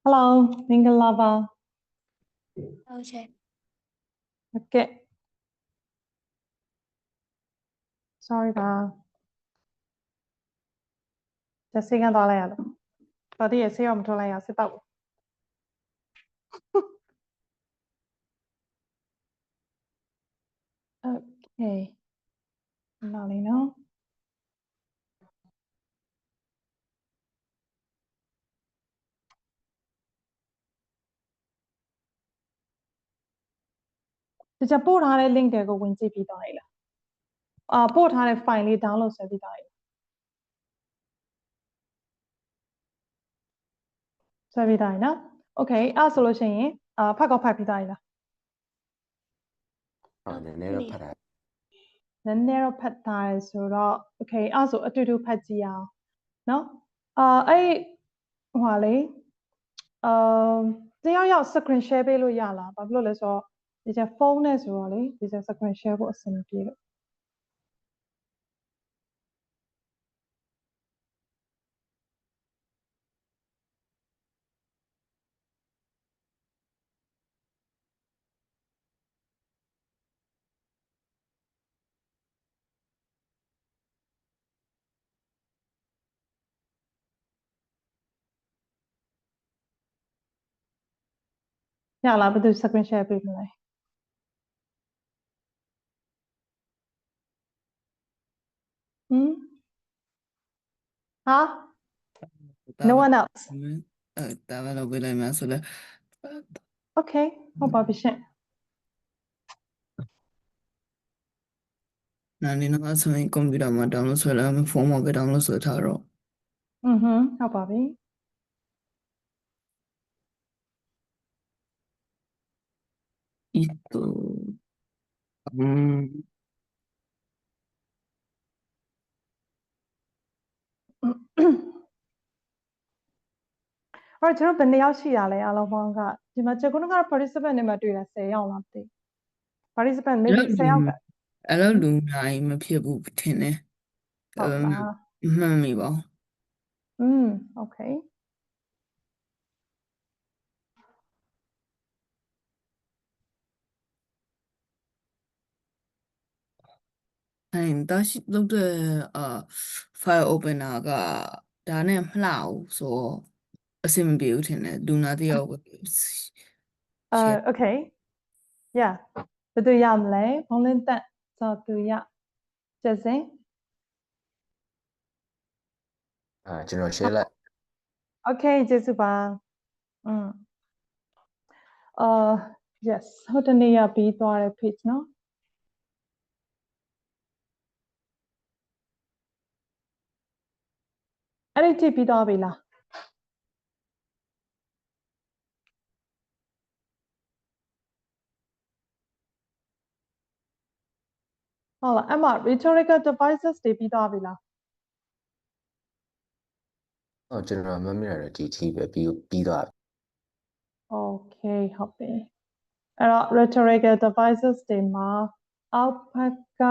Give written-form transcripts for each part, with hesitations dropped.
Hello, Mingalava. Okay. Okay. Sorry ba. Just sige đó lại rồi. Có đi sẽ không thôi lại sẽ tao. Okay. Nào đi nó. Thìจะပို့ထားတဲ့ link တွေကိုဝင်ကြည့်ပြီးသွားပြီလားပို့ထားတဲ့ file လေး download ဆွဲပြီးသွားပြီဆွဲပြီးသွားပြီနော် Okay အဲ့ဆိုလို့ရှိရင်ဖတ်ကောဖတ်ပြီးသွားပြီလားနည်းနည်းတော့ဖတ်တာနည်းနည်းတော့ဖတ်ထားတယ်ဆိုတော့ Okay အဲ့ဆိုအတူတူဖတ်ကြည့်အောင်နော်အဲ့ဟိုဟာလေတယောက်ယောက် screen share ပေးလို့ရလားဘာဖြစ်လို့လဲဆိုတော့ဒီကျဖုန်းနဲ့ဆိုတော့လေဒီကျ screen share ဖို့အဆင်မပြေလို့ရလားဘယ်သူ screen share ပေးမလဲဟာ No one else ဒါပဲလုပ်ပေးလိုက်မယ်ဆိုလဲ Okay ဟုတ်ပါပြီရှင်နာနေနာဆိုရင်ကွန်ပျူတာမှာ download ဆွဲလိုက်မယ်ဖုန်းမှာပဲ download ဆွဲထားတော့ဟုတ်ပါပြီesto အဲ့တော့ကျွန်တော်ဘယ်နှစ်ယောက်ရှိရလဲအားလုံးပေါင်းကဒီမှာကျွန်တော်က participant နဲ့မှတွေ့တာ10ယောက်လားမသိ participant maybe 10ယောက်ကအဲ့လိုလူနိုင်မဖြစ်ဘူးထင်တယ်ဟုတ်လားမှန်ပြီပါokay ဒါရှိလုပ်တဲ့file opener ကဒါနဲ့မလှဘူးဆိုတော့အဆင်မပြေဘူးထင်တယ်လူနာတယောက်ပဲokay yeah ဘယ်သူရမလဲဘုံလင်းတက်ဆိုသူရကျစင်ကျွန်တော် share လိုက် Okay ကျေးဇူးပါyes ဟိုတနေ့ရပြီးသွားတဲ့ page နော်အဲ့ဒီကြည့်ပြီးသွားပြီလားဟုတ်လားအမ rhetorical devices တွေပြီးသွားပြီလားကျွန်တော်မမေ့ရတဲ့ဒီ ပဲပြီးသွားပြီ Okay ဟုတ်ပြီအဲ့တော့ rhetorical devices တွေမှာ output က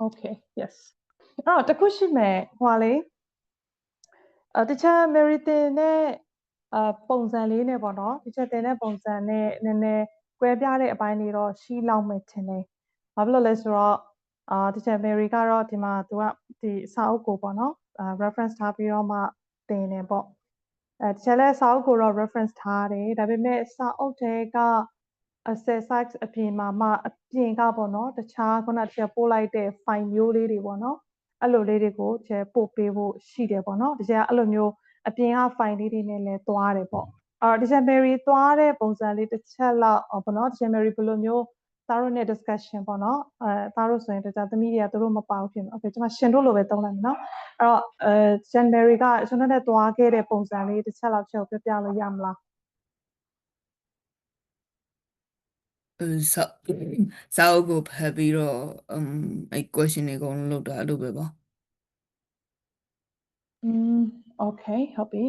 okay yes အဲ့တော့တခုရှိမယ်ဟိုလေတခြား meritin နဲ့ပုံစံလေးနဲ့ပေါ့နော်ဒီချက်တင်တဲ့ပုံစံနဲ့နည်းနည်းကွဲပြားတဲ့အပိုင်းတွေတော့ရှိလောက်မယ်ထင်တယ်ဘာဖြစ်လို့လဲဆိုတော့ဒီချက် Mary ကတော့ဒီမှာသူကဒီစာအုပ်ကိုပေါ့နော်reference ထားပြီးတော့မှတင်နေပေါ့ဒီချက်လဲစာအုပ်ကိုတော့ reference ထားတယ်ဒါပေမဲ့စာအုပ်ထဲက access sites အပြင်မှာမှအပြင်ကပေါ့နော်တခြားခုနချက်ပို့လိုက်တဲ့ file မျိုးလေးတွေပေါ့နော်အဲ့လိုလေးတွေကိုချက်ပို့ပေးဖို့ရှိတယ်ပေါ့နော်ဒီချက်အဲ့လိုမျိုးအပြင်က file လေးတွေနဲ့လည်းသွားတယ်ပေါ့ဒီချက် Mary သွားတဲ့ပုံစံလေးတစ်ချက်လောက်ပေါ့နော်ဒီချက် Mary ဘယ်လိုမျိုးသားတို့နဲ့ discussion ပေါ့နော်သားတို့ဆိုရင်တခြားသမီးတွေကသူတို့မပေါဘူးဖြစ်မှာ Okay ကျွန်မရှင်တို့လိုပဲသုံးလိုက်မယ်နော်အဲ့တော့ချက် Mary ကကျွန်တော်နဲ့သွားခဲ့တဲ့ပုံစံလေးတစ်ချက်လောက်ချက်ကိုပြလို့ရမလားစာအုပ်ကိုဖတ်ပြီးတော့အဲ့ question တွေအကုန်လုံးလုပ်တာအဲ့လိုပဲပါokay ဟုတ်ပြီ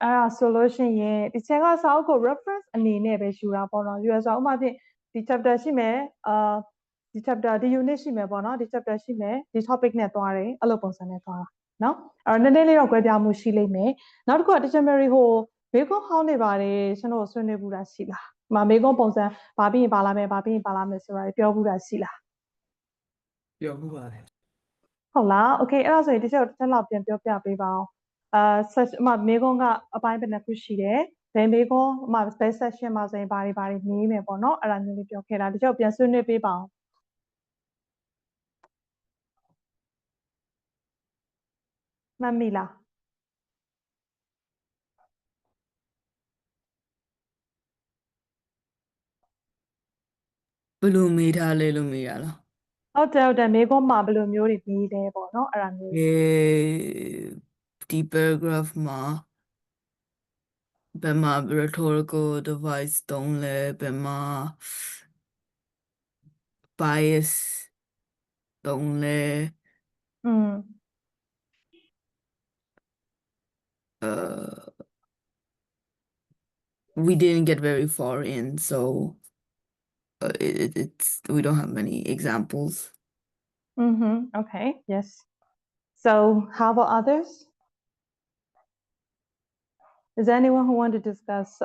အဲ့ဒါဆိုလို့ရှိရင်ဒီချက်ကစာအုပ်ကို reference အနေနဲ့ပဲယူတာပေါ့နော် US ဥပမာဖြင့်ဒီ chapter ရှိမယ်ဒီ chapter ဒီ unit ရှိမယ်ပေါ့နော်ဒီ chapter ရှိမယ်ဒီ topic နဲ့သွားတယ်အဲ့လိုပုံစံနဲ့သွားတာနော်အဲ့တော့နည်းနည်းလေးတော့ကွဲပြားမှုရှိလိမ့်မယ်နောက်တစ်ခုက teacher Mary ဟို မေကွန်ဟောင်းနေပါတယ်ကျွန်တော်ဆွေးနွေးဘူးတာရှိလား။မမေကွန်ပုံစံဘာပြီးရင်ပါလာမယ်ဘာပြီးရင်ပါလာမယ်ဆိုတာပြောဘူးတာရှိလား။ ပြောမှုပါတယ် ဟုတ်လား။ Okay အဲ့ဒါဆိုရင်တစ်ချက်လောက်ပြန်ပြောပြပေးပါအောင်။ဆက်အမမေကွန်ကအပိုင်းဘယ်နှခုရှိတယ်။ဘယ်မေကွန်အမဘယ် section မှာဆိုရင်ဘာတွေမေးမယ်ပေါ့နော်။အဲ့ဒါမျိုးလေးပြောခဲ့တာတစ်ချက်ပြန်ဆွေးနွေးပေးပါအောင်။မှတ်မိလား ဘယ်လိုမေးထားလဲလို့မေးရလား ဟုတ်တယ်မေကွန်မှာဘယ်လိုမျိုးတွေမေးလဲပေါ့နော်အဲ့ဒါမျိုး ဒီ paragraph မှာဘယ်မှာ rhetorical device သုံးလဲဘယ်မှာ bias သုံးလဲ อืม we didn't get very far in so it's we don't have many examples Okay yes so how about others is there anyone who want to discuss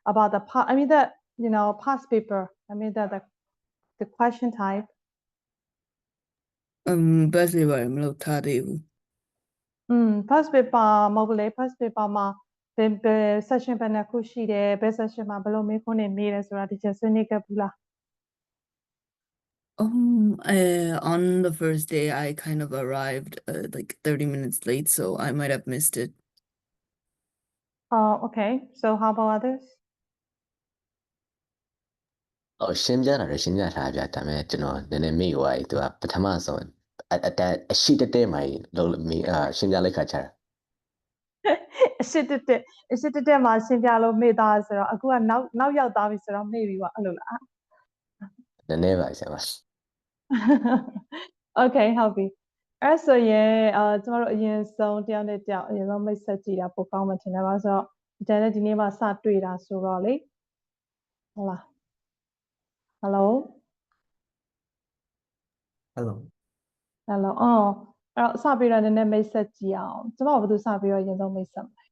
about the I mean the past paper I mean the question type best တွေပါတယ်မလုပ်ထားသေးဘူး past paper မဟုတ်ဘူးလေ past paper မှာဘယ် session ဘယ်နှစ်ခုရှိတယ်ဘယ် session မှာဘယ်လိုမေးခွန်းတွေမေးတယ်ဆိုတာဒီချက်ဆွေးနွေးခဲ့ဘူးလား on the first day I kind of arrived like 30 minutes late so I might have missed it okay so how about others ရှင်းပြတာလည်းရှင်းပြထားပြဒါပေမဲ့ကျွန်တော်နည်းနည်းမေ့သွားပြီသူကပထမဆုံးအရှိတက်တဲမှာလုံးမေးရှင်းပြလိုက်ခါချတာ အရှိတက်မှာရှင်းပြလို့မေ့သားဆိုတော့အခုကနောက်ရောက်သားပြီဆိုတော့မေ့ပြီပေါ့အဲ့လိုလား နည်းနည်းပါဆရာမ Okay ဟုတ်ပြီအဲ့ဆိုရင်ကျမတို့အရင်ဆုံးတယောက်နဲ့တယောက်အရင်ဆုံးမိတ်ဆက်ကြည့်တာပိုကောင်းမှထင်တယ်ပါဆိုတော့ဒီတိုင်းနဲ့ဒီနေ့မှစတွေ့တာဆိုတော့လေဟုတ်လား Hello hello အဲ့တော့စပြီးတော့နည်းနည်းမိတ်ဆက်ကြည့်အောင်ကျမဘာလို့စပြီးတော့အရင်ဆုံးမိတ်ဆက်မလဲ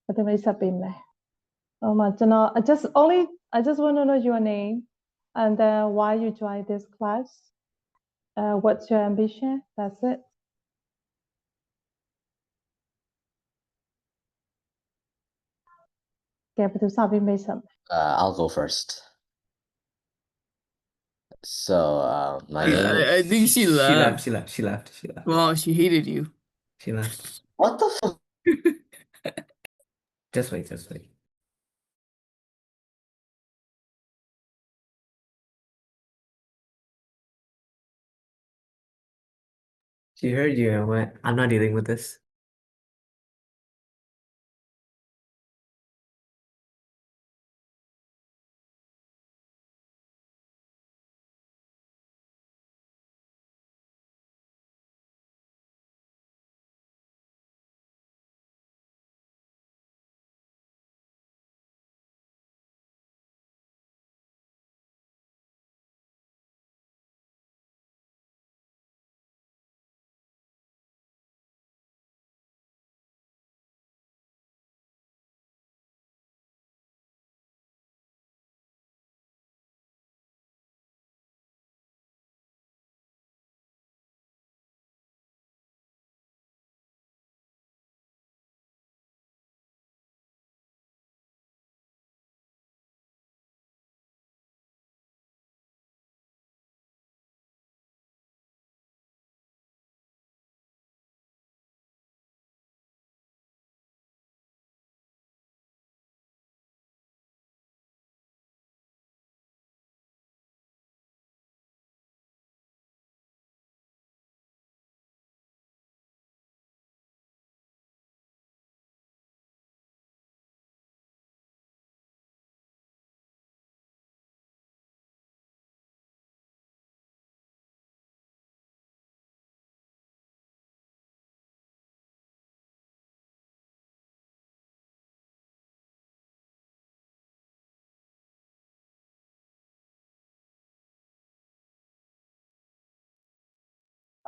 ဘာလို့မိတ်ဆက်ပေးမလဲကျွန်တော် I just want to know your name and then why you joined this class what's your ambition that's it Okay, but there's not made some. I'll go first so my name I think she left she left wow she hated you she left what the fuck just wait she heard you and went I'm not dealing with this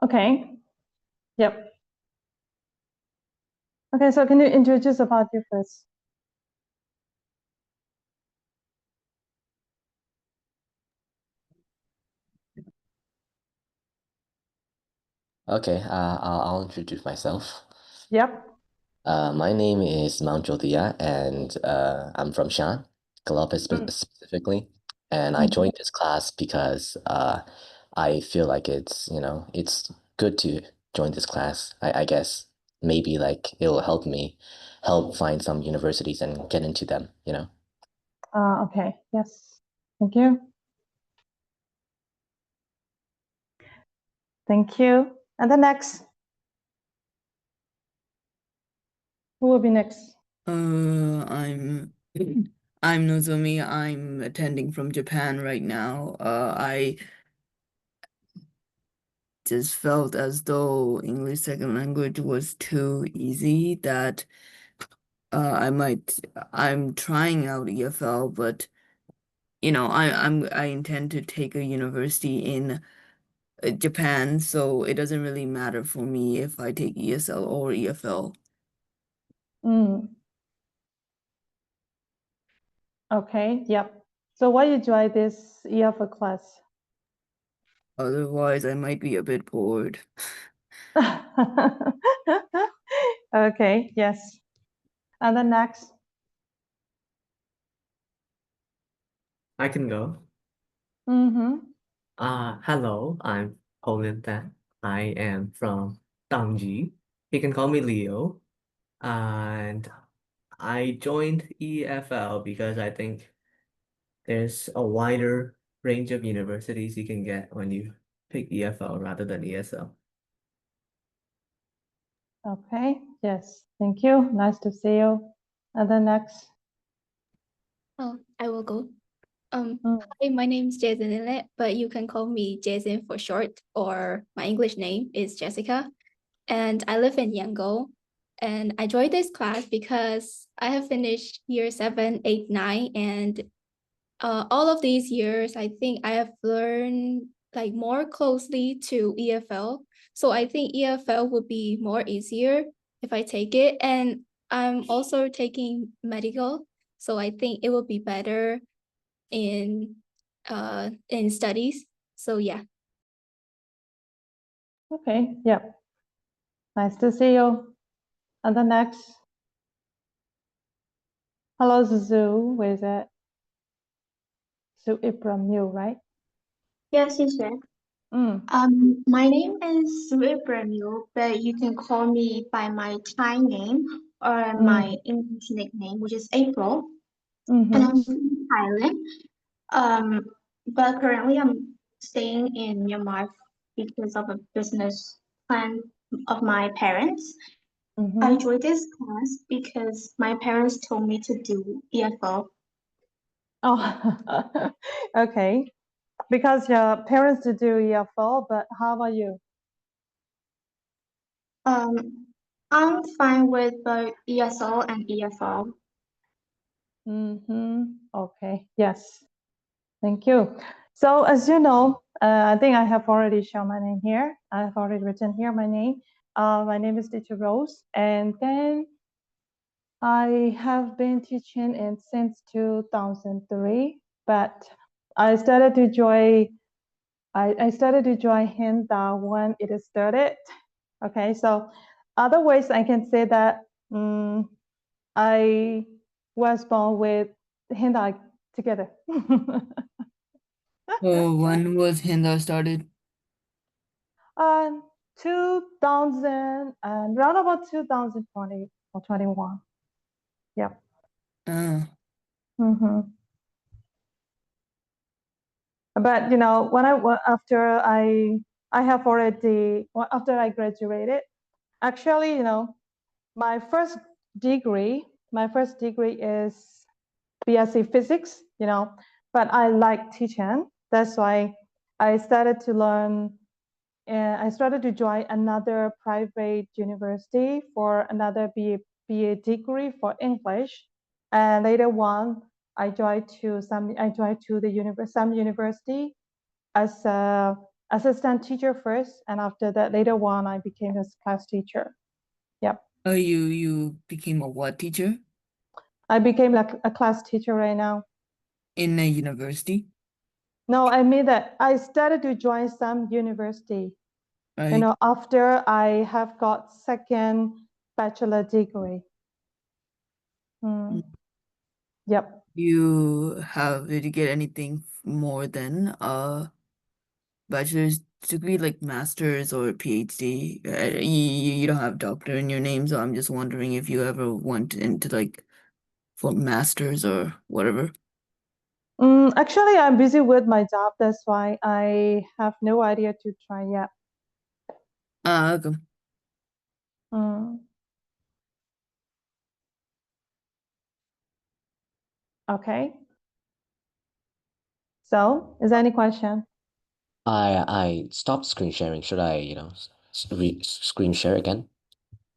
Okay. Yep. Okay, so can you introduce about you first? Okay, I'll introduce myself. Yep. My name is Mount Jyotia, and I'm from Shan, Columbus specifically. And I joined this class because I feel like it's good to join this class. I guess maybe like it'll help me help find some universities and get into them, you know? Okay, yes. Thank you. Thank you. And the next. Who will be next? I'm Nozomi. I'm attending from Japan right now. I just felt as though English second language was too easy that I'm trying out EFL, but I intend to take a university in Japan, so it doesn't really matter for me if I take ESL or EFL. Okay, yep. So why you join this EFL class? Otherwise, I might be a bit bored. Okay, yes. And the next. I can go. Hello, I'm Pauline Tan. I am from Tangji. You can call me Leo. And I joined EFL because I think there's a wider range of universities you can get when you pick EFL rather than ESL. Okay, yes. Thank you. Nice to see you. And the next. Oh, I will go. Mm. Hi, my name is Jason Inlet, but you can call me Jason for short, or my English name is Jessica. And I live in Yangon. And I joined this class because I have finished year 7, 8, 9, and all of these years, I think I have learned like more closely to EFL. So I think EFL would be more easier if I take it. And I'm also taking medical, so I think it will be better in studies. So yeah. Okay, yep. Nice to see you. And the next. Hello, Zuzu. Where is it? Zu Ibrahim, you, right? Yes, you said. My name is Sue Bremil, but you can call me by my Thai name or my English nickname, which is April. And I'm from Thailand. But currently I'm staying in Myanmar because of a business plan of my parents. I joined this class because my parents told me to do EFL. Oh, okay. Because your parents do EFL, but how about you? I'm fine with both ESL and EFL. Okay, yes. Thank you. So as you know, I think I have already shown my name here. I have already written here my name. My name is Teacher Rose, and then I have been teaching since 2003, but I started to join Hinda when it started. Okay, so other ways I can say that I was born with Hinda together. When was Hinda started? 2000 and around about 2020 or 21. Yep. But when after I graduated, actually, my first degree is BSc Physics, but I like teaching. That's why I started to learn. I started to join another private university for another BA degree for English, and later on, I joined to some university as a assistant teacher first, and after that, later on, I became a class teacher. Yep. You became a what teacher? I became like a class teacher right now. In a university? No, I mean that I started to join some university. Right. You know, after I have got second bachelor degree. Yep. Did you get anything more than a bachelor's degree, like master's or PhD? You don't have doctor in your name, so I'm just wondering if you ever went into like for master's or whatever. Actually, I'm busy with my job. That's why I have no idea to try yet. Okay. Okay. So, is there any question? I stopped screen sharing. Should I, screen share again?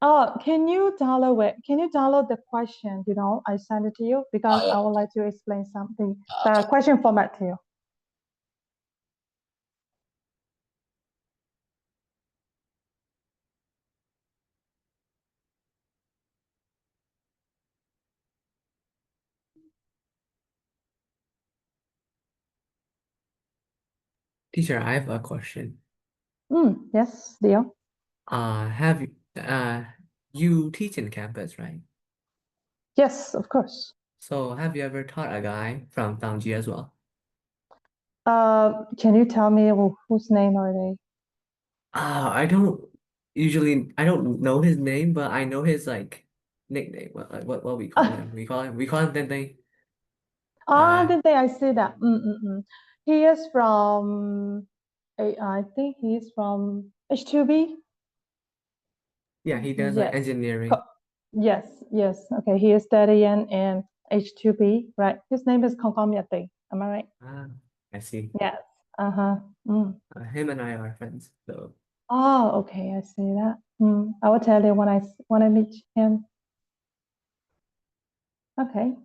Oh, can you download it? Can you download the question? You know, I send it to you because yeah. I would like to explain something. Okay. The question format to you. Teacher, I have a question. Yes, Leo. Have you teach in campus, right? Yes, of course. So have you ever taught a guy from Tangji as well? Can you tell me whose name are they? I don't know his name, but I know his like nickname. What we call him? We call him Dente. Dente, I see that. He is from, I think he's from H2B. Yeah, he does like Yes. engineering. Yes. Okay, he is studying in H2B, right? His name is Kongkomiate. Am I right? I see. Yes. Him and I are friends, so. Oh, okay, I see that. I will tell you when I meet him. Okay.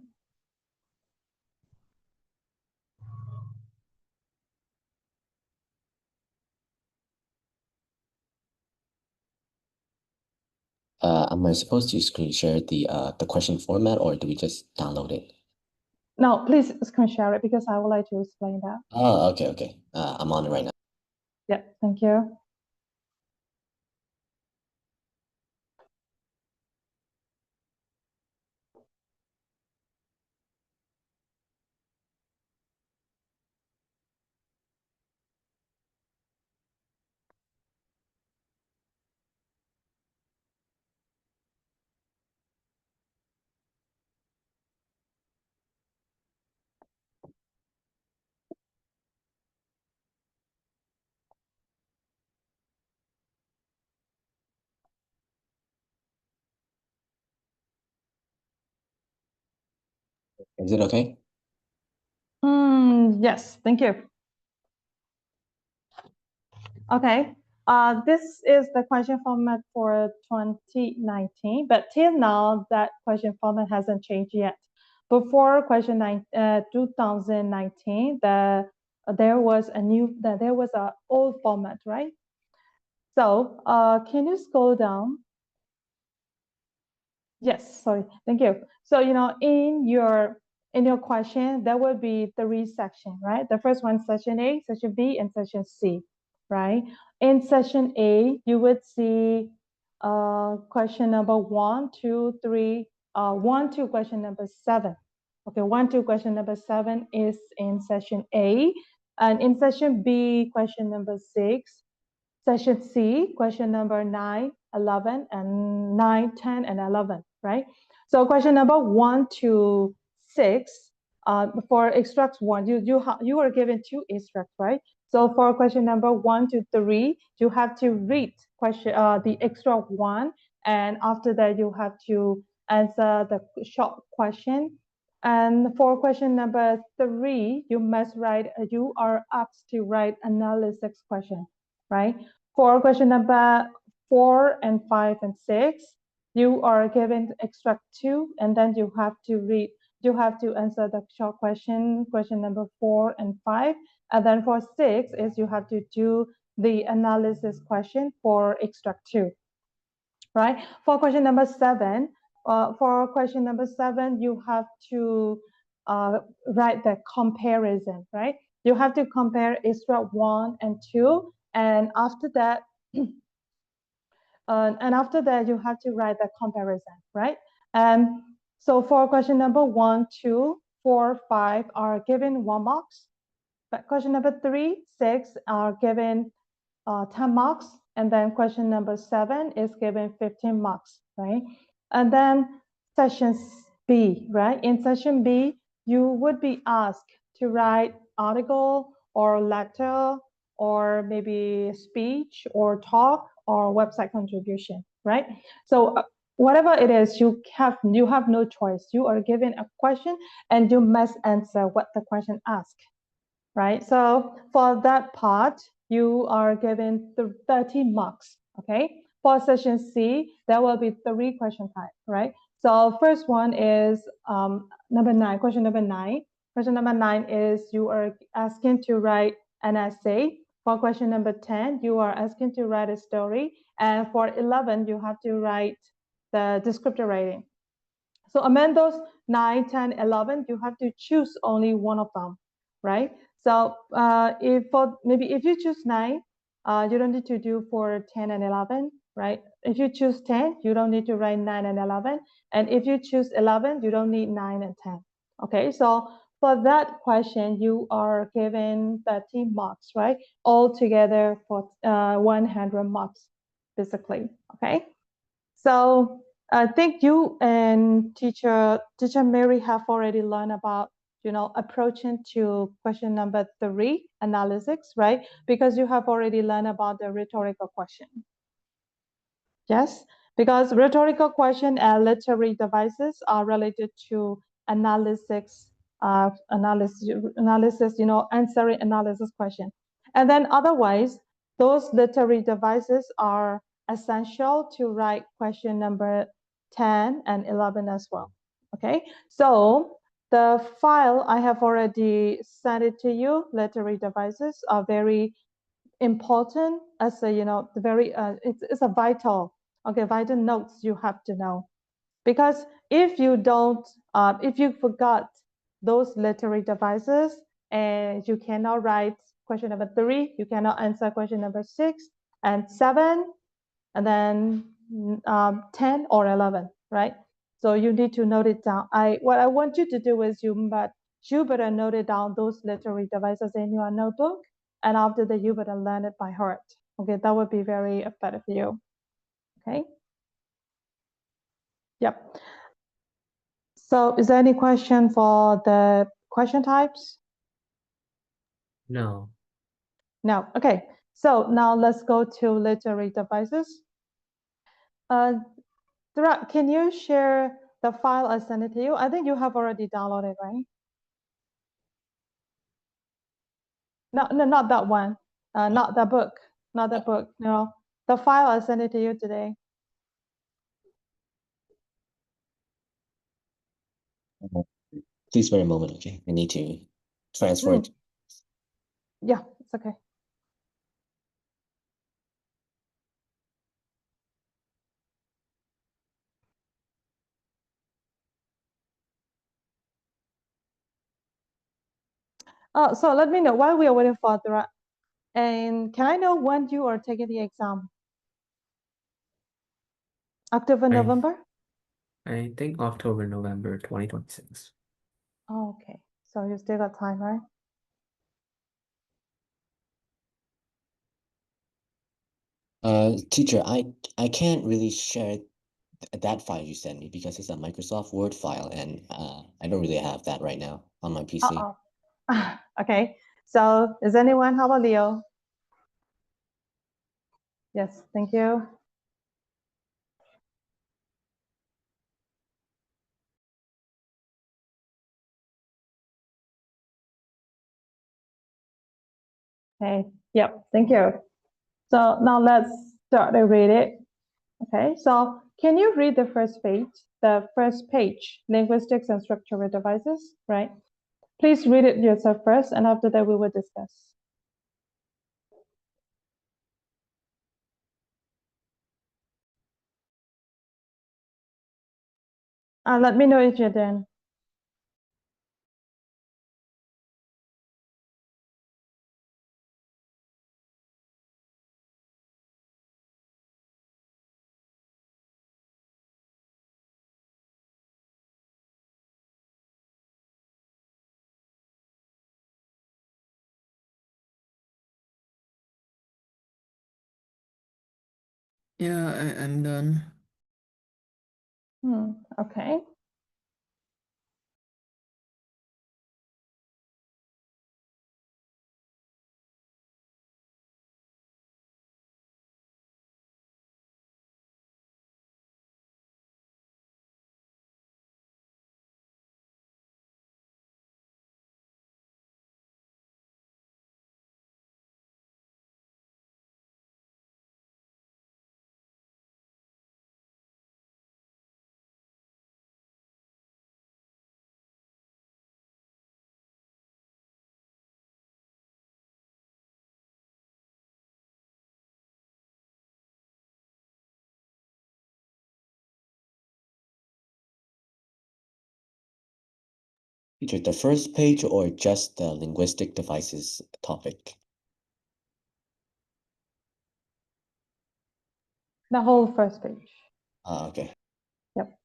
Am I supposed to screen share the question format, or do we just download it? No, please screen share it because I would like to explain that. Oh, okay. I'm on it right now. Yeah, thank you. Is it okay? Yes, thank you. Okay. This is the question format for 2019, but till now that question format hasn't changed yet. Before 2019, there was a old format, right? So can you scroll down? Yes, sorry, thank you. So in your question, there will be three sections, right? The first one, section A, section B, and section C, right? In section A, you would see question number 1, 2, 3, 1 to question number 7. Okay, 1 to question number 7 is in section A, and in section B, question number 6. Section C, question number 9, 11, and 9, 10, and 11, right? So question number 1 to 6, for extracts 1, you were given 2 extracts, right? So for question number 1 to 3, you have to read the extract 1, and after that you have to answer the short question. And for question number 3, you are asked to write analysis question, right? For question number 4 and 5 and 6, you are given extract 2, and then you have to answer the short question number 4 and 5. And then for 6 is you have to do the analysis question for extract 2. right? For question number 7, you have to write the comparison, right? You have to compare extract 1 and 2, and after that, you have to write the comparison, right? So for question number 1, 2, 4, 5 are given 1 marks. But question number 3, 6 are given 10 marks. And then question number 7 is given 15 marks, right? And then session B, right? In session B, you would be asked to write article or letter or maybe speech or talk or website contribution, right? So whatever it is, you have no choice. You are given a question and you must answer what the question asks, right? So for that part, you are given 30 marks, okay? For session C, there will be 3 question types, right? So first one is number 9, question number 9. Question number 9 is you are asking to write an essay. For question number 10, you are asking to write a story. And for 11, you have to write the descriptive writing. So among those 9, 10, 11, you have to choose only one of them, right? So if you choose 9, you don't need to do for 10 and 11, right? If you choose 10, you don't need to write 9 and 11. And if you choose 11, you don't need 9 and 10. Okay, so for that question, you are given 30 marks, right? All together for 100 marks, basically, okay? So I think you and teacher Mary have already learned about, approaching to question number 3, analysis, right? Because you have already learned about the rhetorical question. Yes, because rhetorical question and literary devices are related to analysis, answering analysis question. And then otherwise, those literary devices are essential to write question number 10 and 11 as well. Okay, so the file I have already sent it to you. Literary devices are very important as a, it's a vital notes you have to know, because if you don't, if you forgot those literary devices and you cannot write question number 3, you cannot answer question number 6 and 7, and then 10 or 11, right? So you need to note it down. What I want you to do is you better note it down, those literary devices in your notebook, and after that you better learn it by heart. Okay, that would be very better for you. Okay. Yep. So is there any question for the question types? No. No. Okay. So now let's go to literary devices. Dara, can you share the file I sent it to you? I think you have already downloaded, right? No, not that one. Not the book. Not the book. No, the file I sent it to you today. Please wait a moment, okay? I need to transfer it. Yeah, it's okay. So let me know while we are waiting for Dara. And can I know when you are taking the exam? October, November? I think October, November 2026. Oh, okay. So you still got time, right? Teacher, I can't really share that file you sent me because it's a Microsoft Word file, and I don't really have that right now on my PC. Okay. So is anyone? How about Leo? Yes, thank you. Okay, yep, thank you. So now let's start to read it. Okay, so can you read the first page, linguistics and structural devices, right? Please read it yourself first, and after that we will discuss. Let me know if you're done. Yeah, I'm done. Okay. Teacher, the first page or just the linguistic devices topic? The whole first page. Okay. Yep.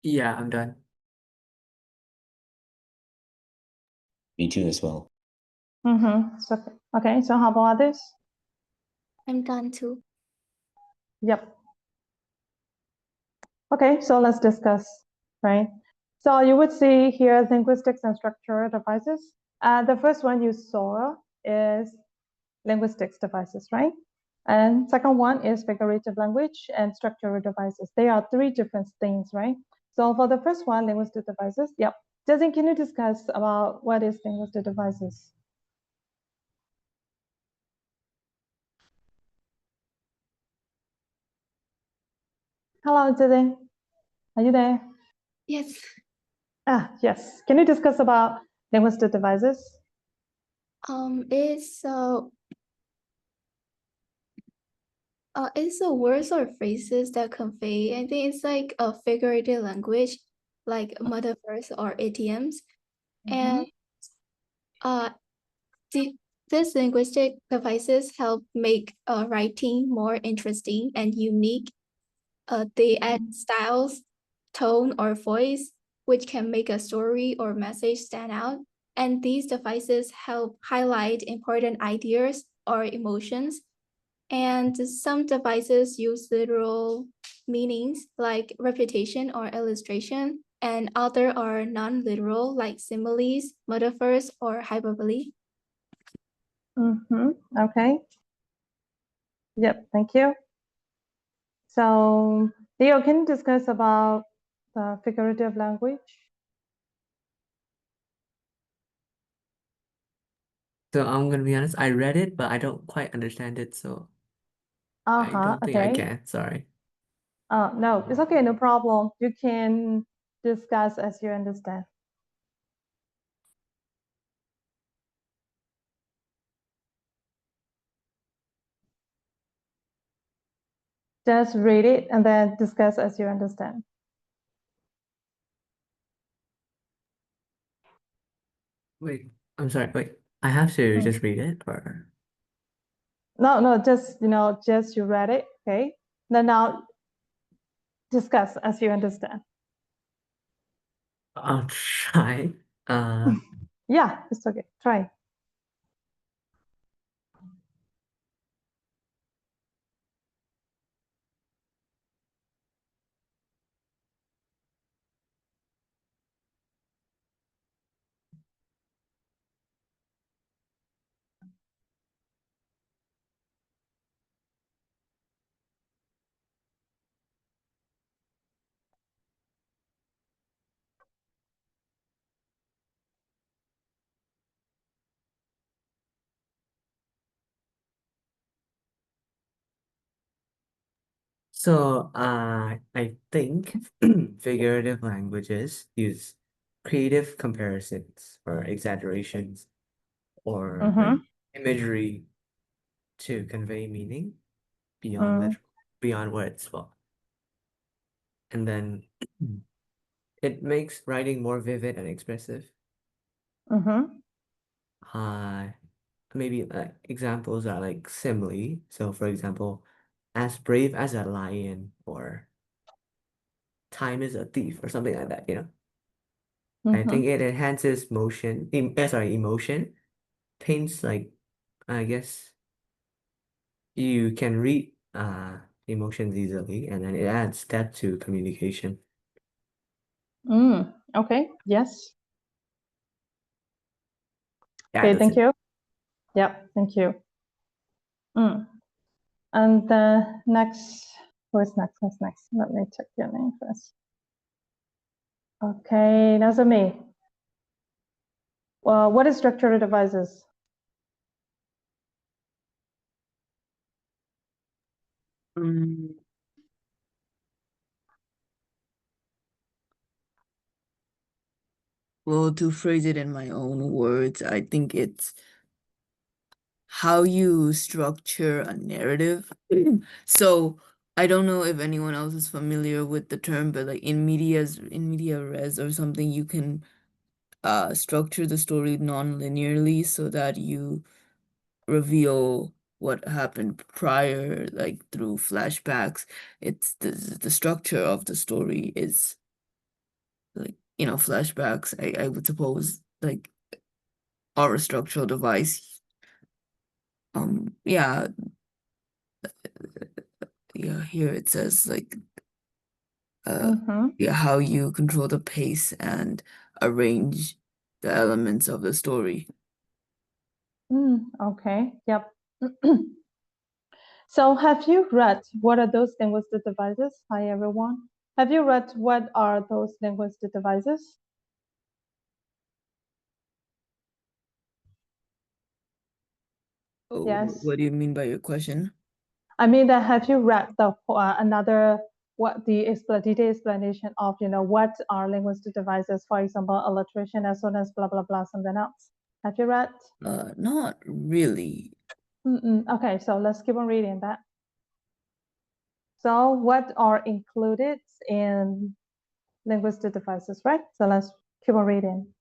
Yeah, I'm done. Me too as well. So, okay, so how about others? I'm done too. Yep. Okay, so let's discuss, right? So you would see here linguistics and structural devices. The first one you saw is linguistics devices, right? And second one is figurative language and structural devices. They are three different things, right? So for the first one, linguistic devices, yep. Jason, can you discuss about what is linguistic devices? Hello, Jason. Are you there? Yes. Yes. Can you discuss about linguistic devices? It's the words or phrases that convey. I think it's like a figurative language, like metaphors or idioms. And these linguistic devices help make writing more interesting and unique. They add styles, tone, or voice, which can make a story or message stand out. And these devices help highlight important ideas or emotions. And some devices use literal meanings like repetition or illustration, and other are non-literal like similes, metaphors, or hyperbole. Okay. Yep, thank you. So, Leo, can you discuss about the figurative language? So I'm gonna be honest, I read it, but I don't quite understand it, so I don't think I Okay. can. Sorry. No, it's okay, no problem. You can discuss as you understand. Just read it and then discuss as you understand. Wait, I'm sorry. Wait, I have to just read it, or No, just just you read it, okay? Then now discuss as you understand. I'll try. Yeah, it's okay. Try. So I think figurative languages use creative comparisons or exaggerations or like imagery to convey meaning beyond beyond words. Well, and then it makes writing more vivid and expressive. Maybe examples are like simile. So for example, as brave as a lion or time is a thief or something like that, you know? I think it enhances emotion, paints like, I guess you can read emotions easily, and then it adds depth to communication. Okay, yes. Yeah, Okay, that's thank it. you. Yep, thank you. And next, who's next? Who's next? Let me check your name first. Okay, that's me. Well, what is structured devices? Well, to phrase it in my own words, I think it's how you structure a narrative. So I don't know if anyone else is familiar with the term, but like in media res or something, you can structure the story non-linearly so that you reveal what happened prior, like through flashbacks. It's the structure of the story is like, flashbacks, I would suppose, like, are a structural device. Yeah, here it says like yeah, how you control the pace and arrange the elements of the story. Okay, yep. So have you read what are those linguistic devices? Hi, everyone. Have you read what are those linguistic devices? Oh, Yes. what do you mean by your question? I mean that have you read the detailed explanation of what are linguistic devices? For example, alliteration, assonance, blah blah blah, something else. Have you read? Not really. Okay, so let's keep on reading that. So what are included in linguistic devices, right? So let's keep on reading.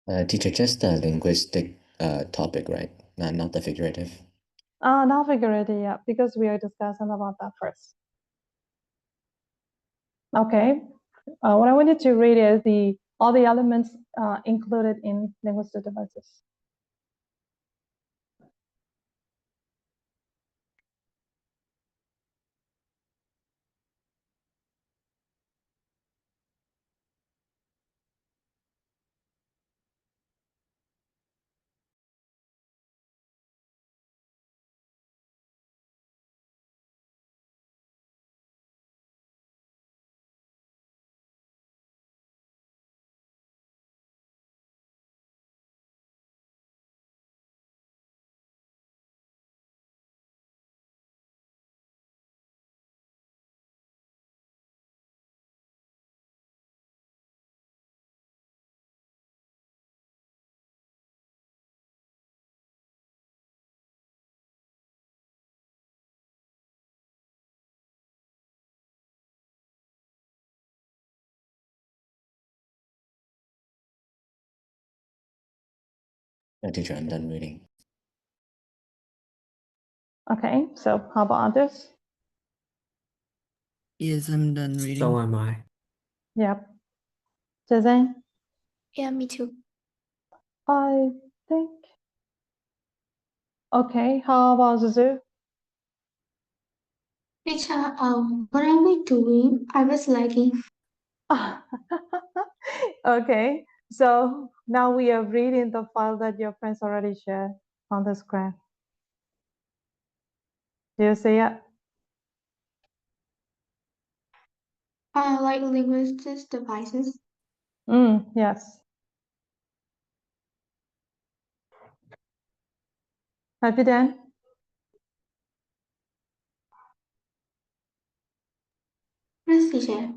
Teacher, just the linguistic topic, right? Not the figurative. Not figurative, yeah, because we are discussing about that first. Okay. What I wanted to read is all the elements included in linguistic devices. Teacher, I'm done reading. Okay, so how about others? Yes, I'm done reading. So am I. Yep. Jason? Yeah, me too. I think. Okay, how about Zuzu? Teacher, what are we doing? I was lagging. Okay, so now we are reading the file that your friends already shared on the screen. Do you see it? Like linguistic devices. Yes. Have you done? Yes, teacher.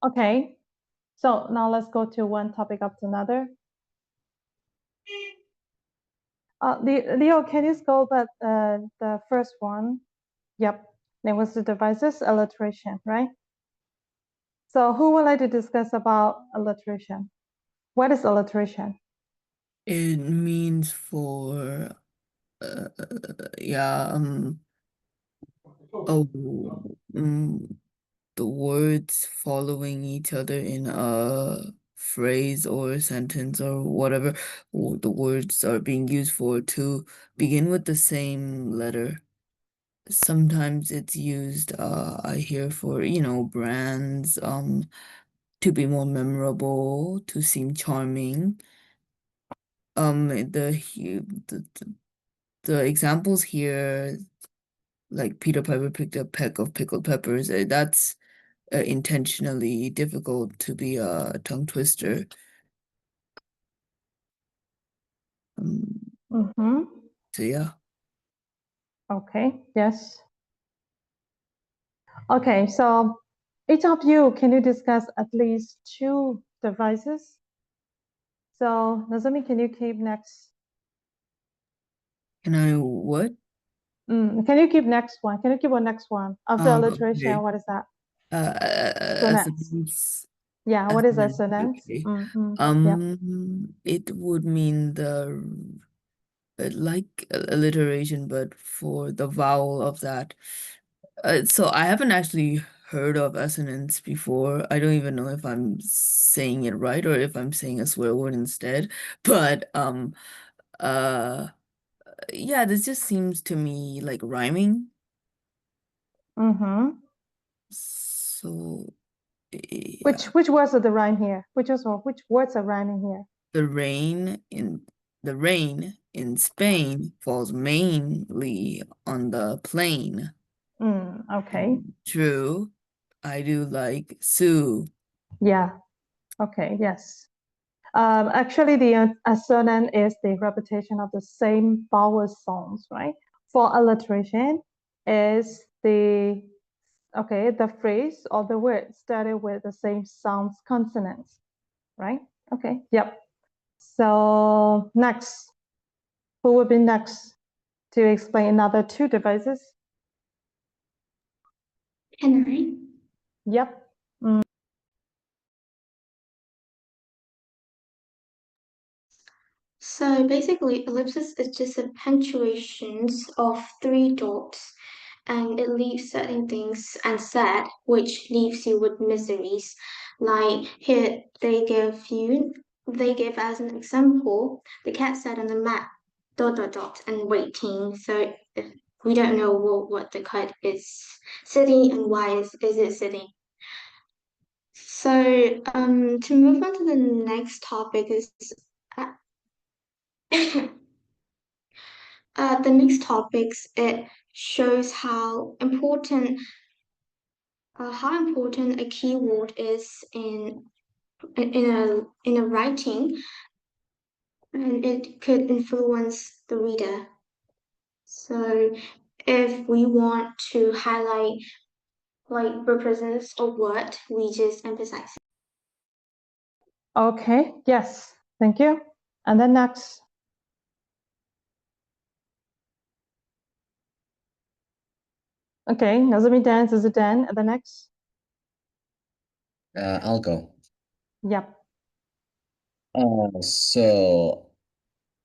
Okay, so now let's go to one topic after another. Leo, can you scope at the first one? Yep, linguistic devices, alliteration, right? So who would like to discuss about alliteration? What is alliteration? It means yeah, oh, the words following each other in a phrase or a sentence or whatever the words are being used for to begin with the same letter. Sometimes it's used, I hear, for, brands, to be more memorable, to seem charming. The examples here, like Peter Piper picked a peck of pickled peppers, that's intentionally difficult to be a tongue twister. So yeah. Okay, yes. Okay, so each of you, can you discuss at least 2 devices? So Nazami, can you keep next? Can I what? Can you keep next one? Can you keep a next one? After alliteration, Okay. what is that? Assonance. Yeah, what is assonance? Okay. Yep. It would mean like alliteration, but for the vowel of that So I haven't actually heard of assonance before. I don't even know if I'm saying it right or if I'm saying a swear word instead. But yeah, this just seems to me like rhyming. Mm-hmm. So yeah. Which words are the rhyme here? Which words are rhyming here? The rain in Spain falls mainly on the plain. Okay. True, I do like Sue. Yeah. Okay. Yes. Actually, the assonance is the repetition of the same vowel sounds, right? For alliteration, is the phrase or the word started with the same sounds consonants, right? Okay. Yep. So next, who will be next to explain another two devices? Can I? Yep. So basically, ellipsis is just a punctuations of three dots, and it leaves certain things unsaid, which leaves you with miseries. Like here, they give as an example, the cat sat on the mat, dot dot dot, and waiting. So we don't know what the cat is sitting and why is it sitting. So to move on to the next topic is. The next topics, it shows how important a keyword is in a writing, and it could influence the reader. So if we want to highlight like represents a word, we just emphasize. Okay. Yes. Thank you. And then next. Okay. Nazami dance is it Dan? And the next. I'll go. Yep. So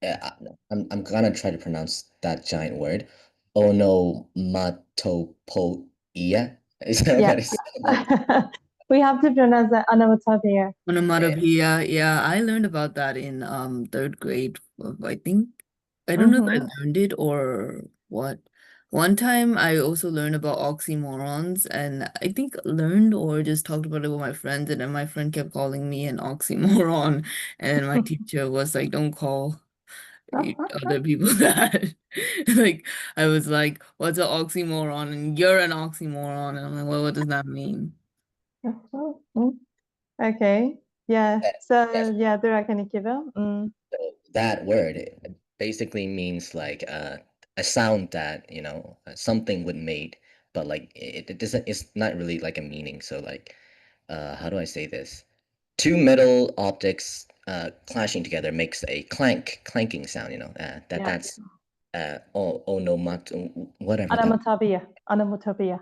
I'm gonna try to pronounce that giant word. Onomatopoeia. Is that Yeah. what it's called? We have to pronounce that onomatopoeia. Onomatopoeia, yeah, I learned about that in third grade, I think. I don't know if I learned it or what. One time I also learned about oxymorons, and I think learned or just talked about it with my friends, and then my friend kept calling me an oxymoron, and my teacher was like, don't call other people that. Like, I was like, what's an oxymoron? And you're an oxymoron. And I'm like, well, what does that mean? Okay. Yeah. So Yes. yeah, Dura, can you give it? So that word basically means like a sound that something would made, but like it doesn't. It's not really like a meaning. So like, how do I say this? Two metal objects clashing together makes a clanking sound. That's whatever that. Onomatopoeia.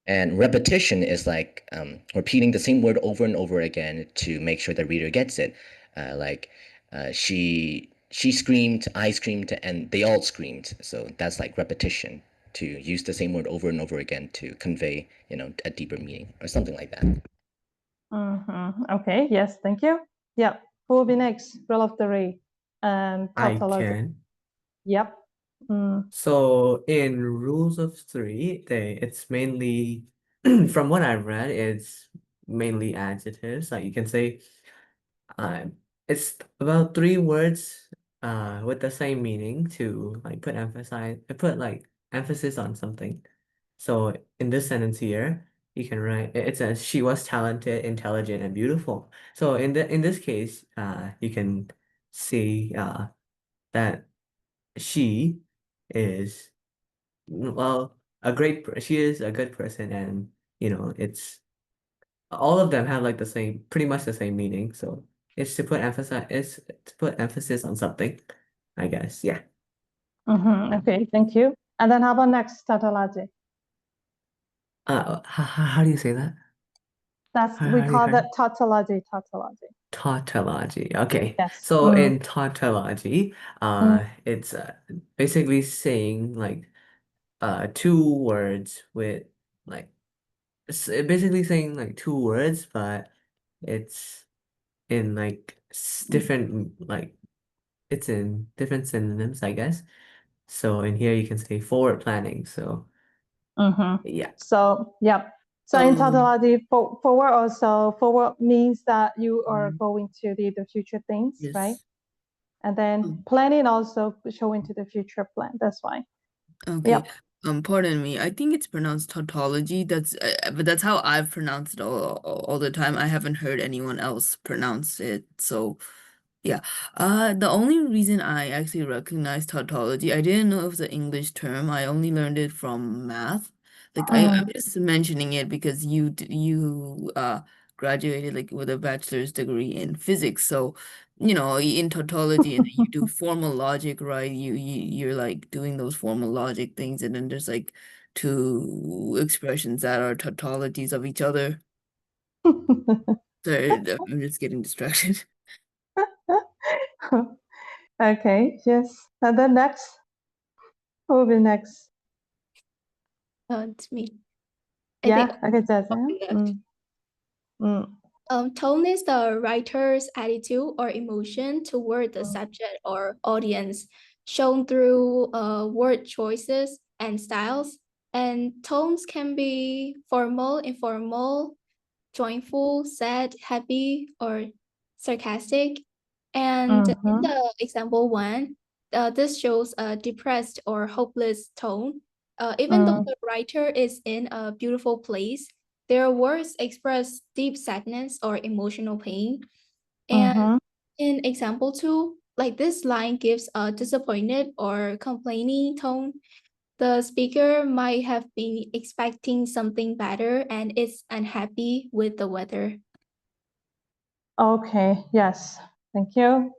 And repetition is like repeating the same word over and over again to make sure the reader gets it. Like she screamed, I screamed, and they all screamed. So that's like repetition, to use the same word over and over again to convey, a deeper meaning or something like that. Okay. Yes. Thank you. Yep. Who will be next? Rule of three. I Tautology. can. Yep. So in rules of three, it's mainly from what I've read, it's mainly adjectives. Like you can say, it's about three words with the same meaning to like put like emphasis on something. So in this sentence here, you can write it says she was talented, intelligent, and beautiful. So in this case, you can see that she is well she is a good person, and it's all of them have like the same pretty much the same meaning. So it's to put emphasis on something, I guess. Yeah. Okay. Thank you. And then how about next? Tautology. How do you say that? We How do you call that tautology. Tautology. Tautology. Okay. Yes. So in tautology, it's basically saying like two words with like it's basically saying like two words, but it's in like different like it's in different synonyms, I guess. So in here you can say forward planning. So yeah. So, yep. So in Um, tautology, forward means that you are going to the future things, right? yes. And then planning also showing to the future plan. That's why. Okay. Yep. Pardon me. I think it's pronounced tautology. But that's how I've pronounced it all the time. I haven't heard anyone else pronounce it. So, yeah. The only reason I actually recognize tautology, I didn't know it was an English term. I only learned it from math. Like I'm just mentioning it because you graduated like with a bachelor's degree in physics. So, in tautology and you do formal logic, right? You're like doing those formal logic things, and then there's like two expressions that are tautologies of each other. Sorry, I'm just getting distracted. Okay, yes. And then next, who will be next? It's me. Yeah, okay, Jason. Tone is the writer's attitude or emotion toward the subject or audience, shown through word choices and styles. And tones can be formal, informal, joyful, sad, happy, or sarcastic. And in the example one, this shows a depressed or hopeless tone. Even though the writer is in a beautiful place, their words express deep sadness or emotional pain. And in example two, like this line gives a disappointed or complaining tone. The speaker might have been expecting something better and is unhappy with the weather. Okay, yes, thank you.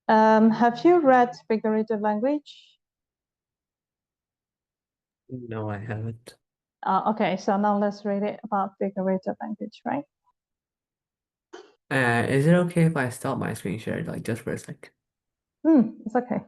Have you read figurative language? No, I haven't. Okay, so now let's read it about figurative language, right? Is it okay if I stop my screen share like just for a sec? It's okay.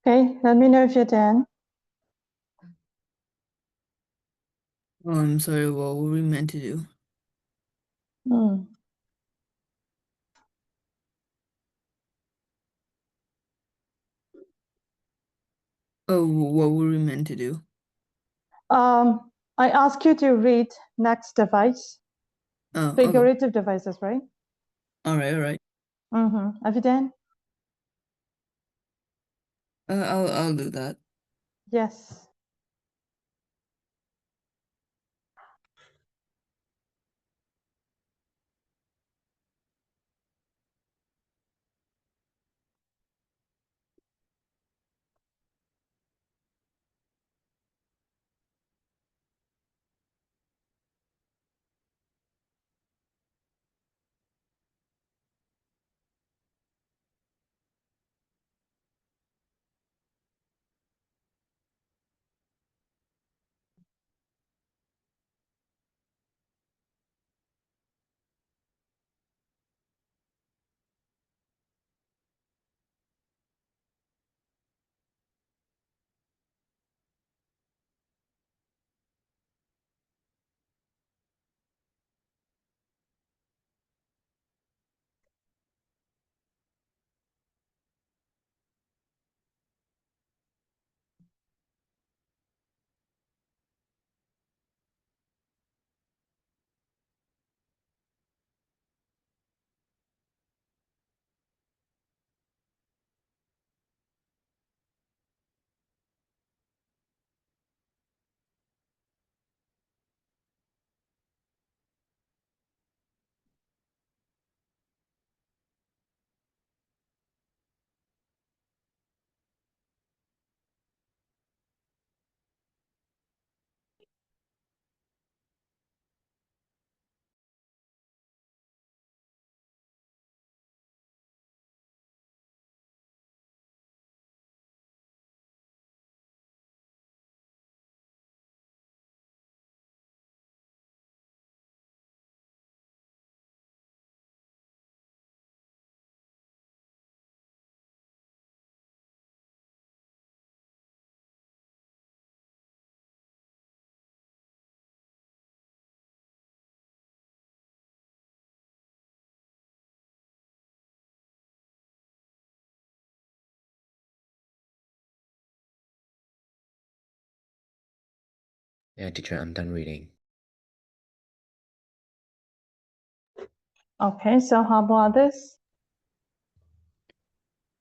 Okay, let me know if you're done. Oh, I'm sorry, what were we meant to do? Oh, what were we meant to do? I ask you to read next device. Oh, okay. Figurative devices, right? All right. Have you done? I'll do that. Yes. Yeah, teacher, I'm done reading. Okay, so how about this?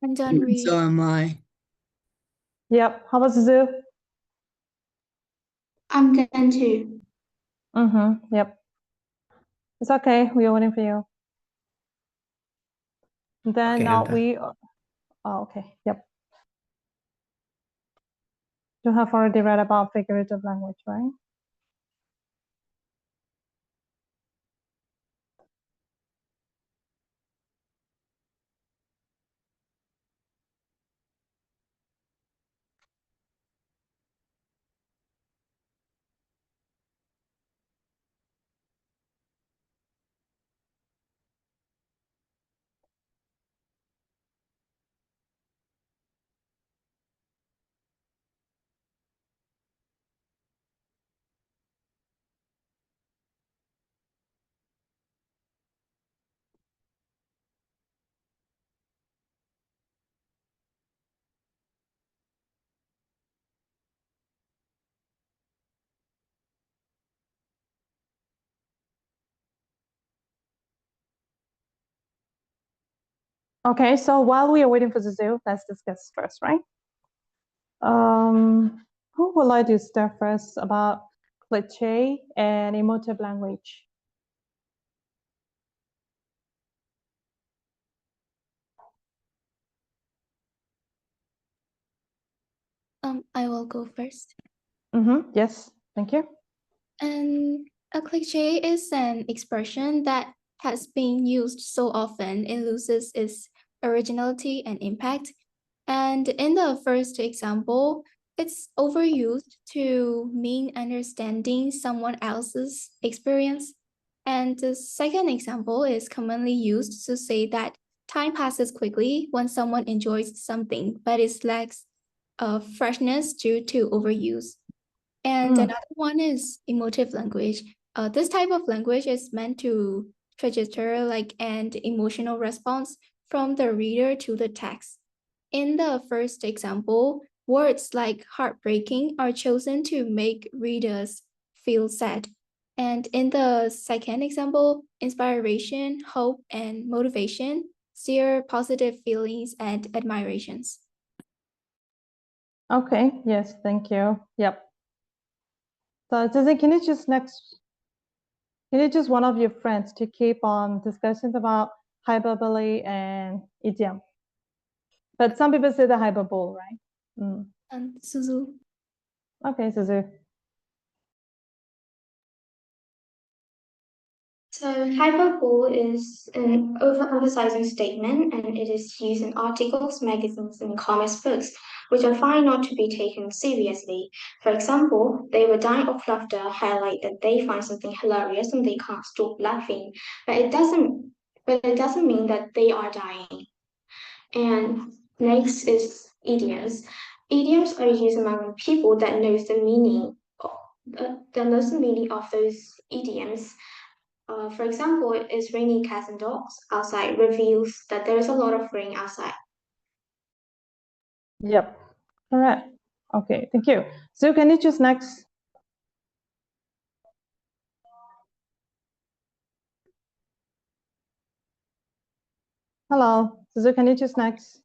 I'm done reading. So am I. Yep. How about Zuzu? I'm done too. Yep. It's okay. We are waiting for you. Then Okay, now I'm done. we. Oh, okay. Yep. You have already read about figurative language, right? Okay, so while we are waiting for Zuzu, let's discuss first, right? Who would like to start first about cliche and emotive language? I will go first. Yes, thank you. And a cliche is an expression that has been used so often it loses its originality and impact. And in the first example, it's overused to mean understanding someone else's experience. And the second example is commonly used to say that time passes quickly when someone enjoys something, but it lacks freshness due to overuse. And another one is emotive language. This type of language is meant to register like an emotional response from the reader to the text. In the first example, words like heartbreaking are chosen to make readers feel sad. And in the second example, inspiration, hope, and motivation steer positive feelings and admirations. Okay, yes, thank you. Yep. So, Susan, can you choose one of your friends to keep on discussions about hyperbole and idiom? But some people say the hyperbole, right? And Suzu. Okay, Suzu. So hyperbole is an overemphasizing statement, and it is used in articles, magazines, and comics books, which I find not to be taken seriously. For example, they were dying of laughter highlight that they find something hilarious and they can't stop laughing. But it doesn't mean that they are dying. And next is idioms. Idioms are used among people that knows the meaning of those idioms. For example, it's raining cats and dogs outside reveals that there is a lot of rain outside. Yep, correct. Okay, thank you. So can you choose next? Hello, Suzu, can you choose next?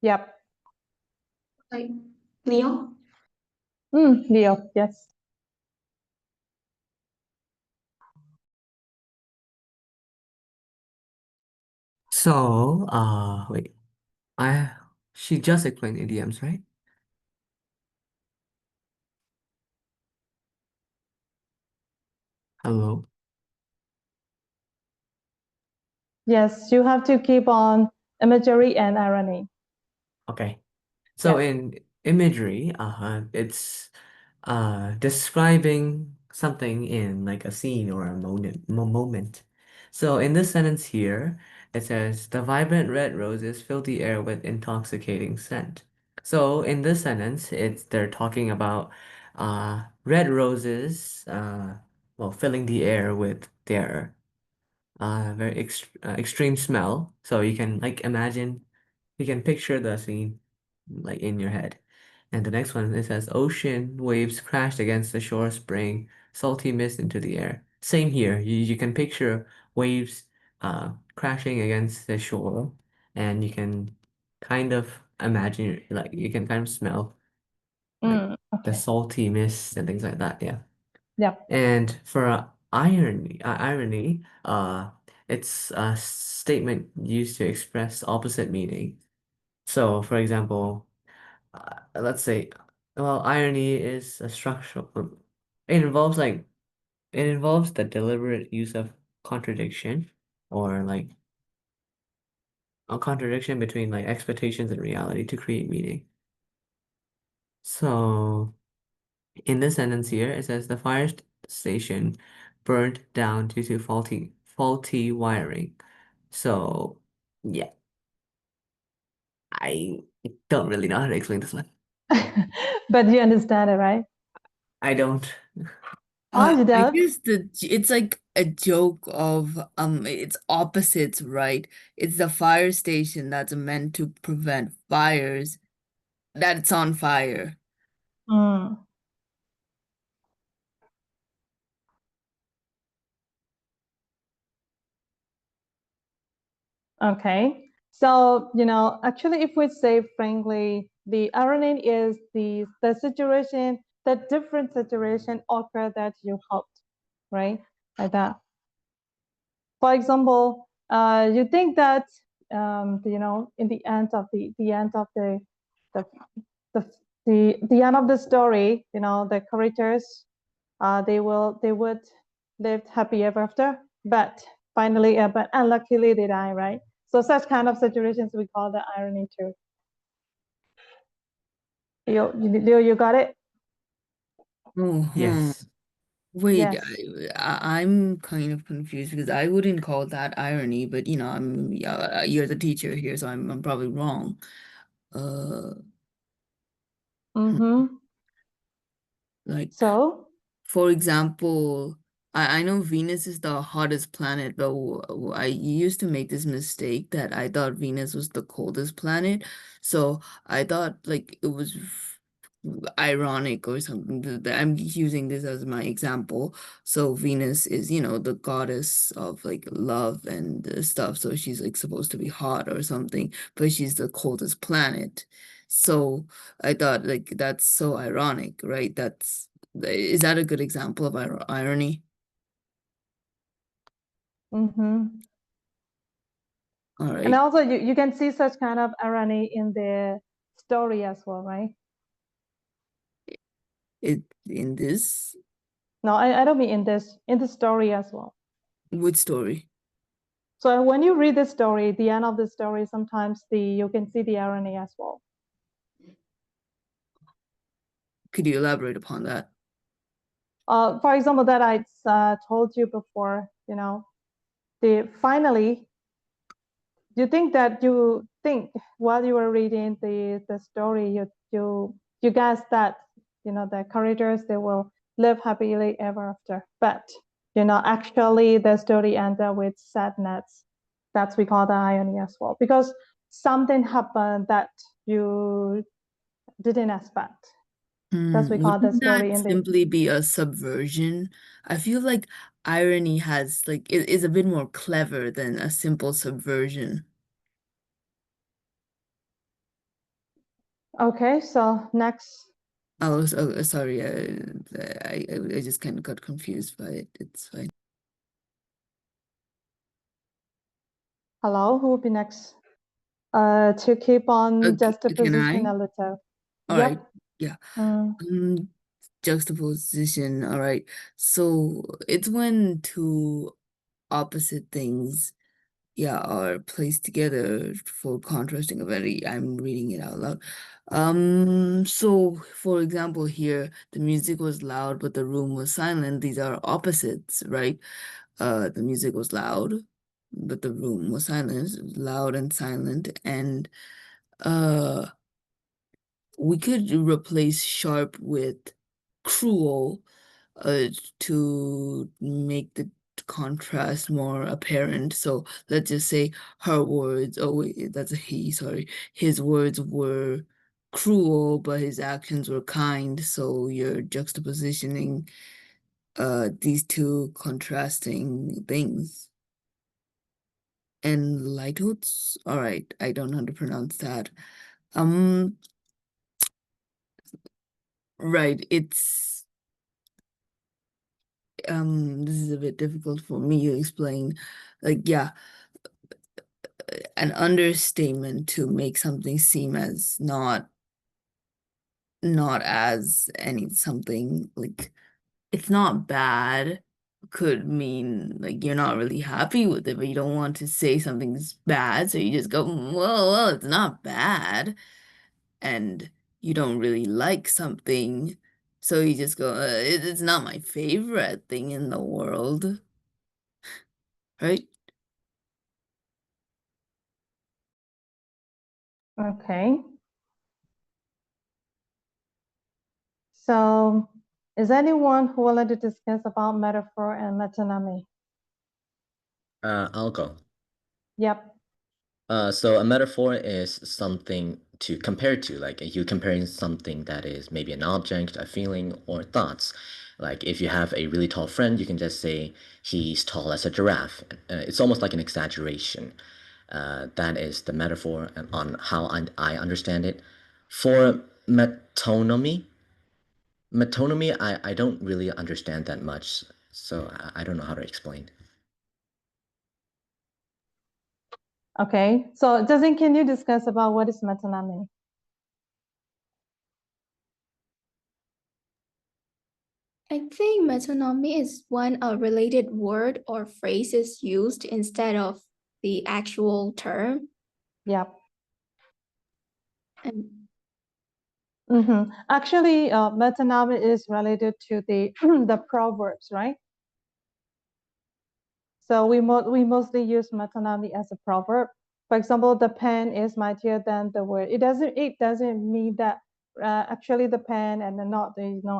Yep. Like Leo? Leo, yes. So, wait, she just explained idioms, right? Hello? Yes, you have to keep on imagery and irony. Okay. So Yeah. in imagery, it's describing something in like a scene or a moment. So in this sentence here, it says the vibrant red roses fill the air with intoxicating scent. So in this sentence, they're talking about red roses well filling the air with their very extreme smell. So you can like imagine, you can picture the scene like in your head. And the next one, it says ocean waves crashed against the shore, spraying salty mist into the air. Same here. You can picture waves crashing against the shore, and you can kind of imagine, like you can kind of smell like the Okay. salty mist and things like that. Yeah. Yeah. And for irony, it's a statement used to express opposite meaning. So, for example, let's say, well, irony is a structural. It involves like it involves the deliberate use of contradiction, or like a contradiction between like expectations and reality to create meaning. So, in this sentence here, it says the fire station burned down due to faulty wiring. So, yeah, I don't really know how to explain this one. But you understand it, right? I don't. Oh, you I don't? guess it's like a joke of it's opposites, right? It's the fire station that's meant to prevent fires that's on fire. Okay. So, actually, if we say frankly, the irony is the situation, the different situation occur that you hoped, right? Like that. For example, you think that in the end of the end of the end of the story, the characters, they would live happy ever after, but finally, but unluckily they die, right? So such kind of situations we call the irony too. You got it? Yes. Wait, Yes. I'm kind of confused because I wouldn't call that irony, but you know, you're the teacher here, so I'm probably wrong. Like, So, for example, I know Venus is the hottest planet, but I used to make this mistake that I thought Venus was the coldest planet. So I thought like it was ironic or something. I'm using this as my example. So Venus is, you know, the goddess of like love and stuff. So she's like supposed to be hot or something, but she's the coldest planet. So I thought like that's so ironic, right? Is that a good example of irony? All and right. also you can see such kind of irony in the story as well, right? In this, No, I don't mean in the story as well. which story? So when you read the story, the end of the story, sometimes you can see the irony as well. Could you elaborate upon that? For example, that I told you before, you know, finally, you think while you were reading the story, you guess that, you know, the characters, they will live happily ever after. But, you know, actually the story ended with sadness. That's we call the irony as well, because something happened that you didn't expect. That's we call the Wouldn't story that in the simply be a subversion? I feel like irony has like it is a bit more clever than a simple subversion. Okay, so next. Oh, sorry. I just kind of got confused by it. It's fine. Hello, who will be next? To keep on juxtaposition Can I? a little. All Yep. right. Yeah. Juxtaposition. All right. So it's when two opposite things, yeah, are placed together for contrasting a very, I'm reading it out loud. So for example, here the music was loud, but the room was silent. These are opposites, right? The music was loud, but the room was silent, loud and silent, and we could replace sharp with cruel to make the contrast more apparent. So let's just say her words, oh wait, that's a he, sorry. His words were cruel, but his actions were kind. So you're juxtapositioning these two contrasting things. And lighthoods, all right, I don't know how to pronounce that. Right, it's this is a bit difficult for me to explain. Like, yeah, an understatement to make something seem as not as something like it's not bad could mean like you're not really happy with it, but you don't want to say something's bad, so you just go, well, it's not bad, and you don't really like something, so you just go, it's not my favorite thing in the world, right? Okay. So, is anyone who would like to discuss about metaphor and metonymy? I'll go. Yep. So a metaphor is something to compare to, like you comparing something that is maybe an object, a feeling, or thoughts. Like if you have a really tall friend, you can just say he's tall as a giraffe. It's almost like an exaggeration. That is the metaphor on how I understand it. For metonymy, I don't really understand that much, so I don't know how to explain. Okay. So, Justin, can you discuss about what is metonymy? I think metonymy is when a related word or phrase is used instead of the actual term. Yep. And Actually, metonymy is related to the the proverbs, right? So we mostly use metonymy as a proverb. For example, the pen is mightier than the word. It doesn't mean that actually the pen and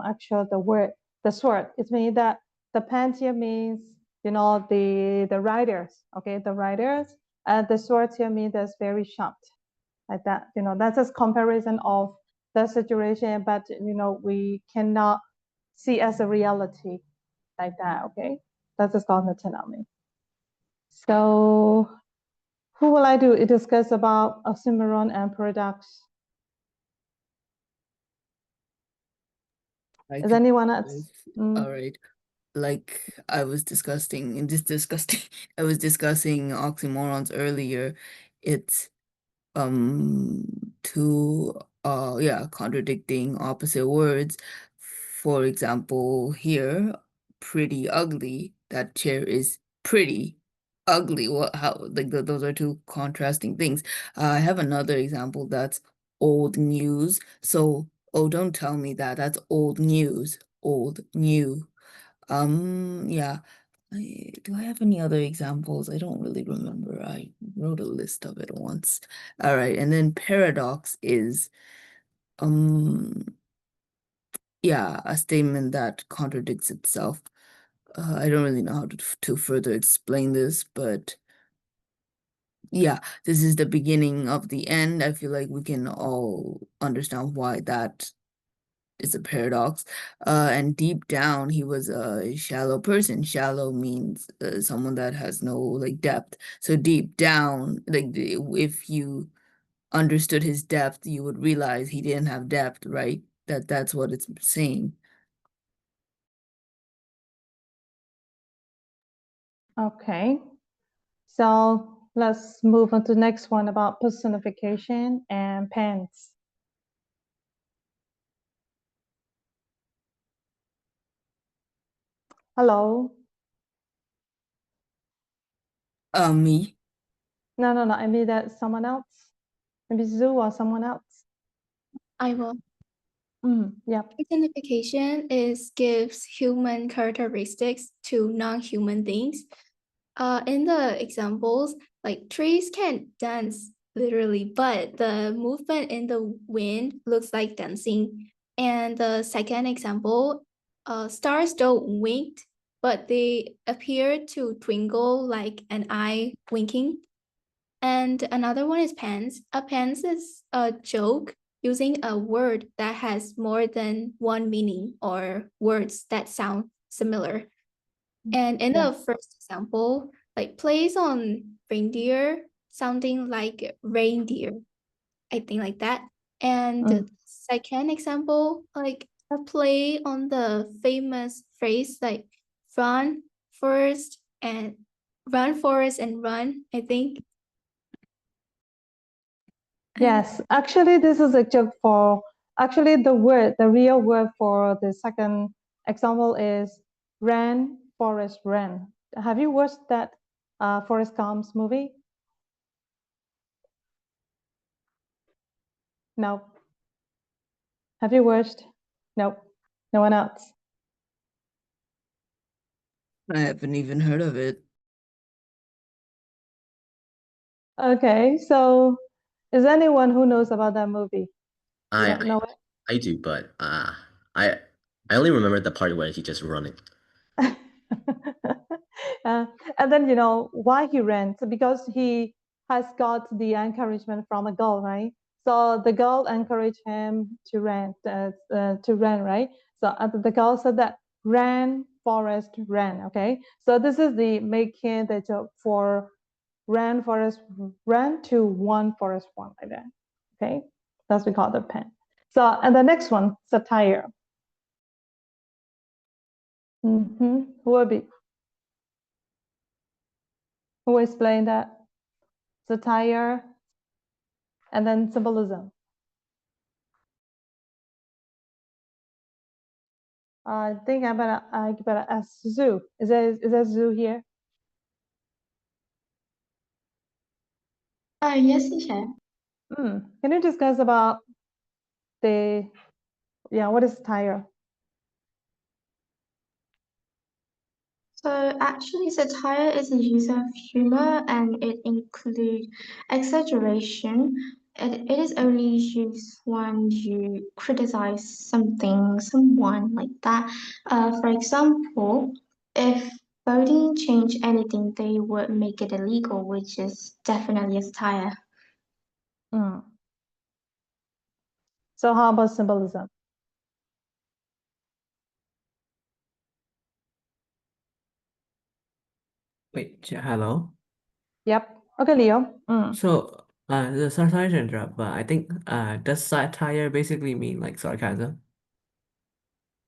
actual the word, the sword. It means that the pen here means the riders, okay, the riders, and the sword here means that's very sharp, like that. That's a comparison of the situation, but we cannot see as a reality like that. Okay, that's called metonymy. So who will I do? Discuss about oxymoron and paradox. Is anyone else? All right. Like I was discussing I was discussing oxymorons earlier. It's two contradicting opposite words. For example, here, pretty ugly. That chair is pretty ugly. Those are two contrasting things. I have another example that's old news. So, oh, don't tell me that. That's old news. Old new. Yeah. Do I have any other examples? I don't really remember. I wrote a list of it once. All right, and then paradox is a statement that contradicts itself. I don't really know how to further explain this, but yeah, this is the beginning of the end. I feel like we can all understand why that is a paradox. And deep down, he was a shallow person. Shallow means someone that has no like depth. So deep down, like if you understood his depth, you would realize he didn't have depth, right? That's what it's saying. Okay, so let's move on to the next one about personification and pens. Hello. Me. No. I mean that someone else. Maybe Zoo or someone else. I will. Yeah. Personification gives human characteristics to non-human things. In the examples, like trees can dance literally, but the movement in the wind looks like dancing. And the second example, stars don't wink, but they appear to twinkle like an eye winking. And another one is pens. A pens is a joke using a word that has more than one meaning or words that sound similar. And in the first example, like plays on reindeer, sounding like reindeer, I think like that. And the second example, like a play on the famous phrase like run, forest, and run, I think. Yes, actually, this is a joke for the real word for the second example is ran, forest, ran. Have you watched that Forrest Gump's movie? No. Have you watched? Nope. No one else. I haven't even heard of it. Okay, so is anyone who knows about that movie? You don't know it? I do, but I only remember the part where he just running. And then why he ran? So because he has got the encouragement from a girl, right? So the girl encouraged him to run, right? So the girl said that ran, forest, ran. Okay, so this is the making the joke for ran, forest, ran to one, forest, one, like that. Okay, that's we call the pen. So and the next one, satire. Who will be? Who will explain that? Satire and then symbolism. I think I better ask Zoo. Is there Zoo here? Yes, teacher. Can you discuss about the Yeah, what is satire? So actually, satire is a use of humor and it includes exaggeration. It is only used when you criticize something, someone like that. For example, if voting changed anything, they would make it illegal, which is definitely a satire. So how about symbolism? Wait, hello? Yep. Okay, Leo. So, sorry to interrupt, but I think, does satire basically mean like sarcasm?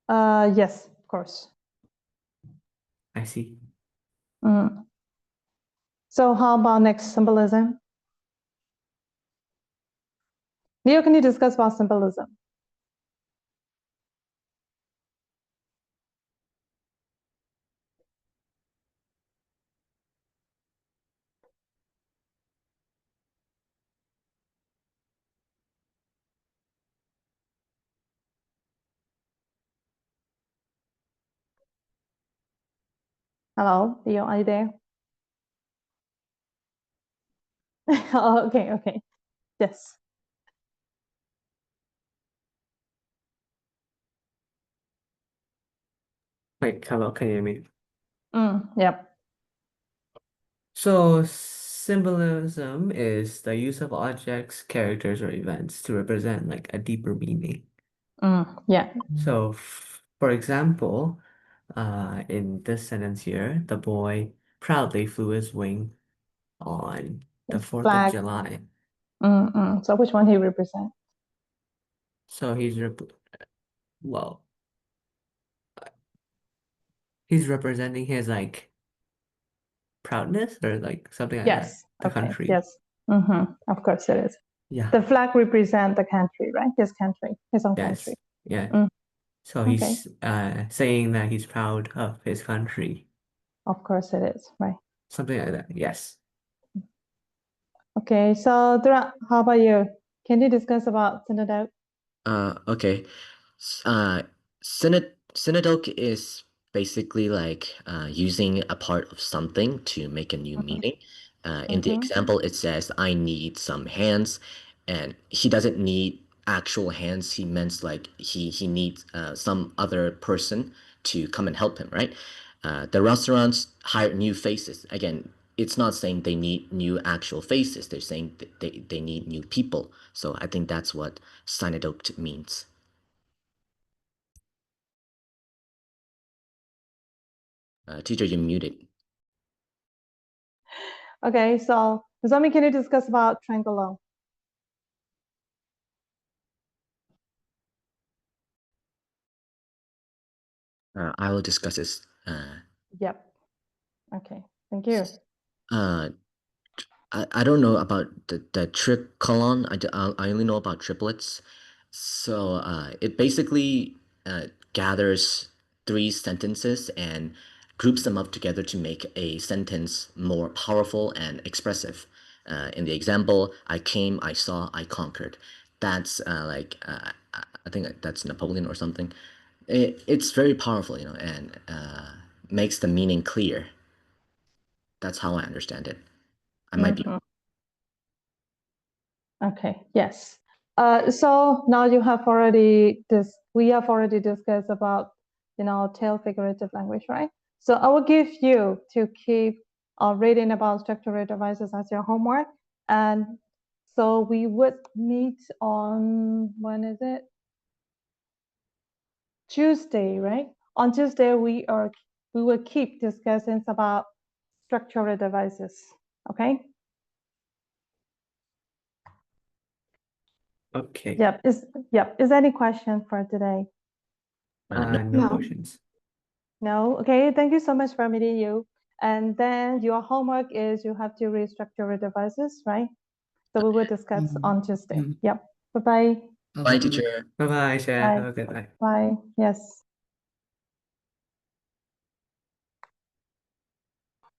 Yes, of course. I see. So how about next, symbolism? Leo, can you discuss about symbolism? Hello, Leo, are you there? Oh, okay. Yes. Wait, hello, can you hear me? Yep. So, symbolism is the use of objects, characters, or events to represent like a deeper meaning. Yeah. So, for example, in this sentence here, the boy proudly flew his wing on the 4th of Flag. July. So which one he represent? So he's representing his like proudness or like something like that. Yes. The Okay. country. Yes. Of course it is. Yeah. The flag represent the country, right? His country, his own country. Yeah. So he's saying that he's proud of his country. Of course it is, right? Something like that. Yes. Okay. So Dura, how about you? Can you discuss about synecdoche? Okay. Synecdoche is basically like using a part of something to make a new meaning. In the example, it says, I need some hands, and he doesn't need actual hands. He meant like he needs some other person to come and help him, right? The restaurants hire new faces. Again, it's not saying they need new actual faces. They're saying they need new people. So I think that's what synecdoche means. Teacher, you're muted. Okay, so Zomi, can you discuss about triangulum? I will discuss this. Yep. Okay, thank you. I don't know about the tricolon. I only know about triplets. So it basically gathers three sentences and groups them up together to make a sentence more powerful and expressive. In the example, I came, I saw, I conquered. That's I think that's Napoleon or something. It's very powerful, and makes the meaning clear. That's how I understand it. I might be. Okay, yes. So now we have already discussed about, tail figurative language, right? So I will give you to keep reading about structural devices as your homework. And so we would meet on, when is it? Tuesday, right? On Tuesday, we will keep discussing about structural devices, okay? Okay. Yep. Is there any question for today? No questions. No. Okay. Thank you so much for meeting you. And then your homework is you have to read structural devices, right? So we will discuss on Tuesday. Yep. Bye-bye. Bye, teacher. Bye-bye, Share. Bye. Have a good night. Bye. Yes.